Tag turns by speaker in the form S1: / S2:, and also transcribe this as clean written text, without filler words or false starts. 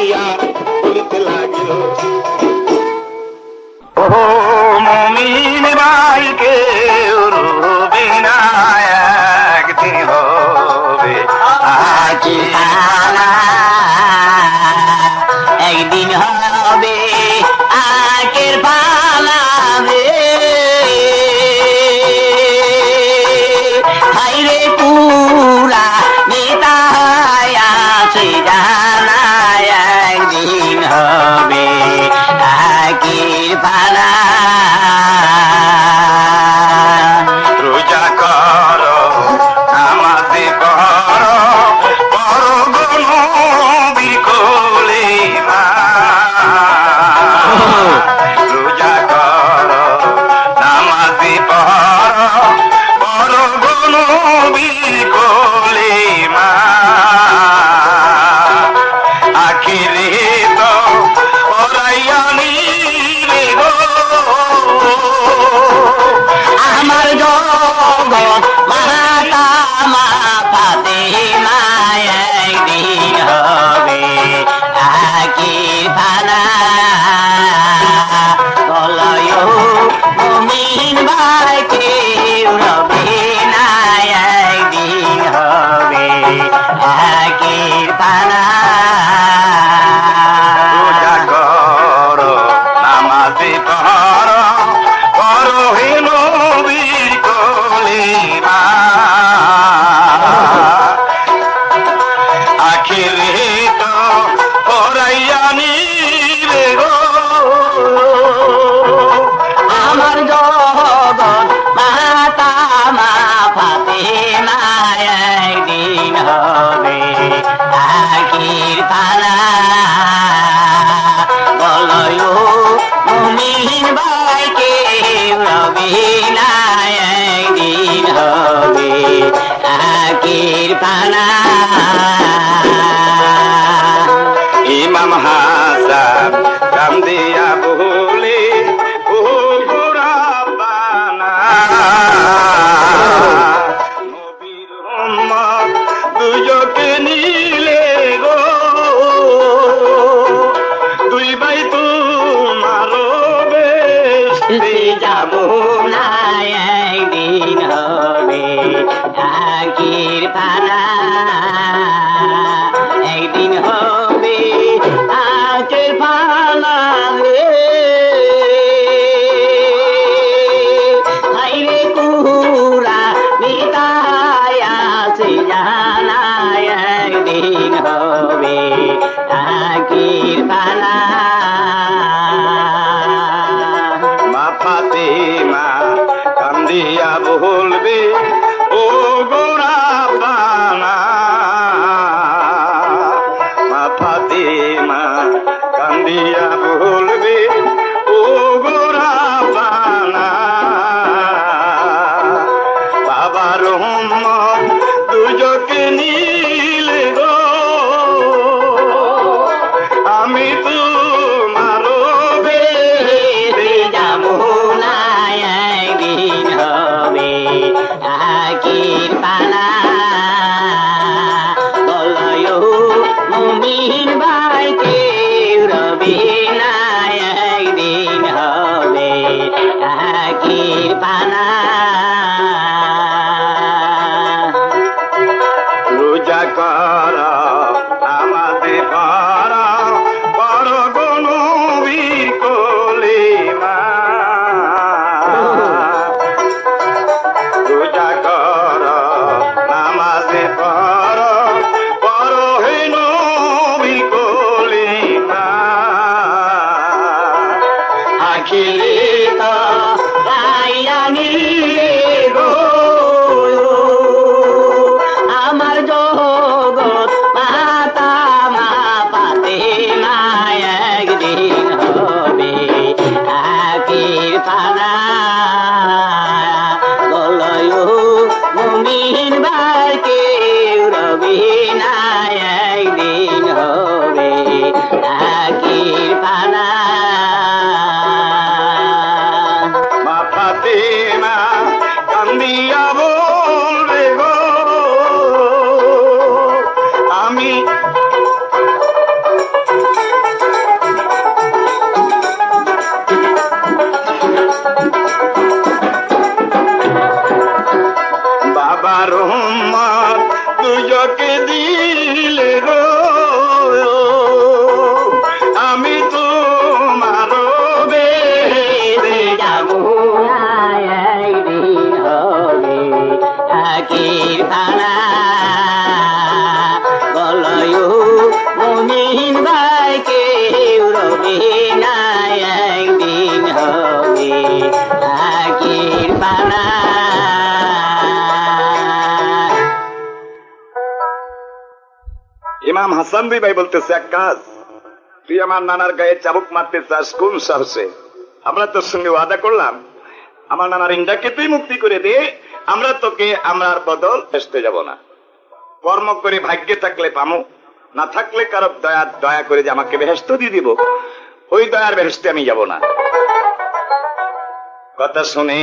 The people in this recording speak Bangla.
S1: দিয়া বলতে লাগিল, ও মুমিন ভাই কেউ রবে না, একদিন হবে আকি
S2: একদিন হবে আকের পালা রে, হাইরে পুরা নেতায় আছে জানা, একদিন হবে আকের পালা।
S1: রোজা কর নামাজে পড়, পড় গনবীর কোলে মা। রোজা কর নামাজে পড়, পড় গনবীর কোলে মা। আখিরে তো পড়াইয়া নিলে গো
S2: আমার জগৎ মাতা মা ফাতেমা, একদিন হবে আকির ফানা। বলয় মুমিন ভাই কেউ রবে না, একদিন হবে আকির ফানা।
S1: রোজা কর নামাজে পড়, পড় হে নবীর কোলে মা। আখিরে তো পড়াইয়া নিলে গো
S2: আমার জগৎ মাতা মা ফাতেমা, একদিন হবে আখির পালা। বলয় মুমিন ভাই কেউ রবে না, একদিন হবে আখির পালা।
S1: ইমাম হাসান কান্দিয়া বলে, ও গোরা বানা নবীর উম্মত দুজকে নিলে গো, দুই ভাই তোমার বেশে
S2: যাবো না, একদিন হবে আখির পালা। একদিন হবে আখির পালা রে, হাইরে কুরা মিতায় আছে জানা, একদিন হবে আখির পালা।
S1: মা ফাতেমা কান্দিয়া বলবে, ও গোরা বানা। মা ফাতেমা কান্দিয়া বলবে, ও গোরা বানা। বাবার উম্মত দুজকে নিলে গো, আমি তোমার বেশে
S2: যাবো না, একদিন হবে আখির পালা। বলয় মুমিন ভাই কেউ রবে
S1: হাসান দুই ভাই বলতেছে, এক কাজ, তুই আমার নানার গায়ে চাবুক মারতে চাস কোন সাহসে? আমরা তোর সঙ্গে ওয়াদা করলাম, আমার নানার ইন্দাকে তুই মুক্তি করে দে, আমরা তোকে আমরার বদল বেসতে যাব না। কর্ম করে ভাগ্যে থাকলে পামো, না থাকলে কারো দয়া করে যে আমাকে বেহেশত দিয়ে দিব, ওই দয়ার বেহেশতে আমি যাব না। কথা শুনে